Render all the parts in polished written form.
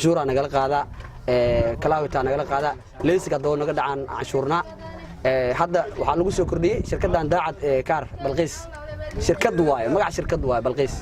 cashuura nagala qaada kalaawita nagala qaada leesiga doo naga dhacaan cashuurna hadda waxaa lagu soo kordhiyay shirkaddan daacad kaar balqiis shirkadu waaye magaca shirkadu waaye balqiis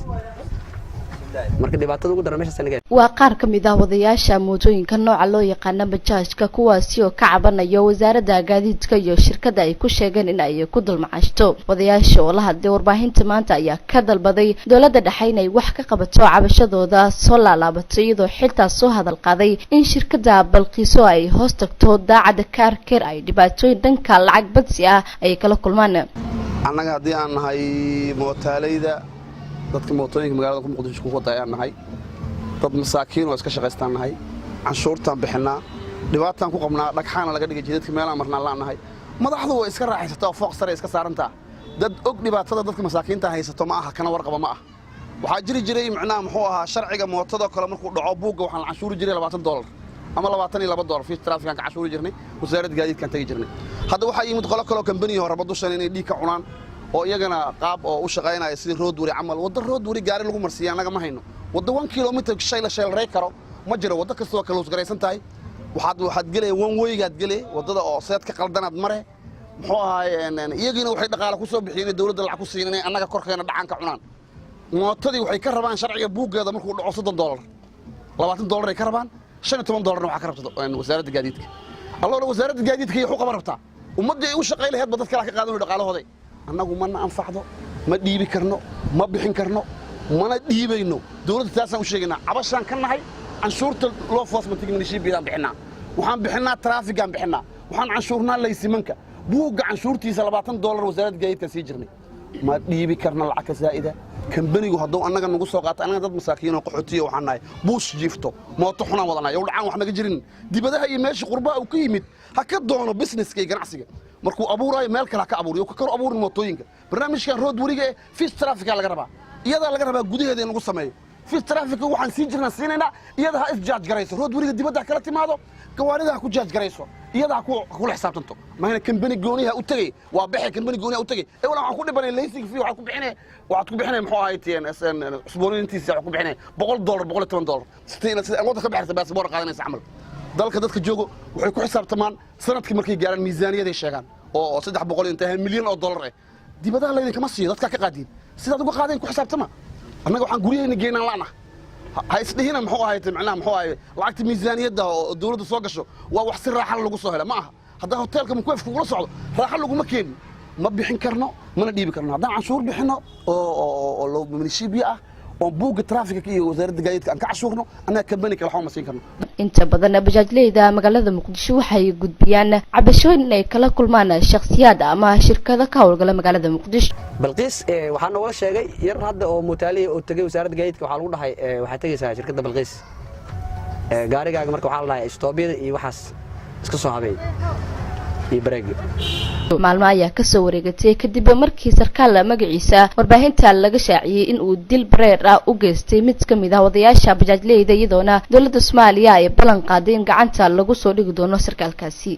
marka dhibaatada ugu daran meesha sanageed waa qaar kamid ah wadayaasha mootooyinka nooca loo yaqaan bajaajka kuwaasi oo ka cabanayo wasaaradda gaadiidka iyo shirkadda ay ku sheegeen in ay ku dulmacashto wadayaasha oo la hadlay warbaahinta maanta ayaa ka dalbaday dawladda dhexe inay wax ka qabato cabashadooda soo laalaabatay iyadoo xiltaas soo hadal qaaday in shirkadda balqiiso ay hoos tagto daacadda kaarkeer ay dhibaatooyin dhanka lacag badsi ah ay kala kulmaan annaga haddii aan nahay mootaaleyda dadka mootooyinka magaalada Muqdisho ku wada ayaan nahay dad masaakiin oo iska shaqaystaan nahay canshuurtaan bixinaa dhibaataan ku qabnaa dhagxaana laga dhigay jidadka meelaha marnaa la nahay madaxdu way iska raaxaysataa fooq sare iska saarantaa dad og dhibaatada dadka masaakiinta haysato ma aha kana warqaba ma aha waxa jiray macnaa muxuu ahaa sharciga mootada kale markuu dhaco buugga waxaan canshuur jiray $20 ama $22 fi traffic ka canshuur jirnay wasaaradda gaadiidka tagi jirnay hadda waxa yimid qolo kale oo company hore badushan inay dhiig ka cunaan oo iyagana qaab oo u shaqeynaya sidii road wari amal wada road wari gaari lagu marsiyaa anaga ma hayno wada 1 kilometer shay la sheel reey karo ma jiro wada kastoo kale us gareysan tahay waxaad galay one way gaad galay wadada oo seed ka qaldanaad mare muxuu ahaay iyagina waxay dhaqaale ku soo bixiyeen dawladda lacag ku siinay anaga korkeena dhacan ka cunaan mootadii waxay ka rabaan sharciga buugeeda markuu dhaco $30 $20 ay ka rabaan $15 waxa ka rabto wasaaradda gaadiidka allo wasaaradda gaadiidka iyo xuquuq rabtaa ummadda ay u shaqeyn lahayd dadka kala ka qaadan dhaqaalahooda annagu ma anfacdo ma dhiibi karno ma bixin karno mana dhiibayno dawladda taasaan u sheegaynaa cabashaan ka nahay canshuurta loo foosmantiga milishiibiyaan bixinaa waxaan bixinaa traafigaan bixinaa waxaan canshuurnaa laysimanka buugga canshuurtiisa $20 wasaaradda gaadiidka sii jirnay ma dhiibi karno lacag ka zaa'ida kambanigu hadduu annaga nagu soo qaato annaga dad masaakiin oo qaxootiyo waxaan nahay buus jiifto mooto xunaan wadanaa yow dhacaan wax naga jirin dibadaha iyo meesha qurbaha uu ka yimid ha ka doono businesska iyo ganacsiga markuu abuurayo meel kale ka abuuriyo ka kor abuurin mootooyinka barnaamijkan road wariga ee fish traffic laga rabaa iyada laga rabaa gudaheeda in lagu sameeyo fish traffic waxaan sii jirnaa siinayna iyada ha is judge garayso road wariga dibadda kala timaado gawaarida ku judge garayso iyada ku xisaabtanto maana company gooniha u tagay waa bixi company gooniha u tagay ee waxaan ku dhibanay leasing fee waxaan ku bixinay muxuu ahaay TNSN cusboonayintiisa waxaan ku bixinay $100 $110 sida wadda ka bixirta baasboor qaadanaysa amal dalka dadka joogo waxay ku xisaabtamaan sanadkii markay gaaraan miisaaniyada sheegaan oo $300 inta milyan oo dollar ah dibadaha la idin kama siiyo dadka ka qaadin sidaad uga qaadeen ku xisaabtama annaga waxaan guriyayna geynaan laana ha isdhihina muxuu ahaay macnaha muxuu ahaay lacagta miisaaniyada oo dawladda soo gasho waa wax si raaxo lagu soo helo ma aha hadda hotelka mukuuf kula socdo raaxo lagu ma keenin ma bixin karno mana dhiibi karno haddaan canshuur bixino oo loo milishiibiya ah oo buugga traffic iyo wasaaradda gaadiidka aan ka cashuurno annaga company kale waxba ma siin karno inta badan bajaajleyda magaalada Muqdisho waxay gudbiyaan cabashooyin ay kala kulmaan shakhsiyaad ama shirkado ka howlgala magaalada Muqdisho balqiis waxaan noola sheegay yar hadda oo mutaaliye oo tagay wasaaradda gaadiidka waxa lagu dhahay waxay tagaysaa shirkadda balqiis gaarigaaga marka waxa la dhahay stoobiyada iyo waxaas iska soo habeey iyo bareeg maalmo ayaa ka soo wareegatay kadib markii sarkaal magaciisa warbaahinta laga shaaciyay in uu dil bareer ah u geystay mid kamid ah wadayaasha bajaajleyda iyadoona dawladda Soomaaliya ay ballan qaaday in gacanta lagu soo dhigi doono sarkaalkaasi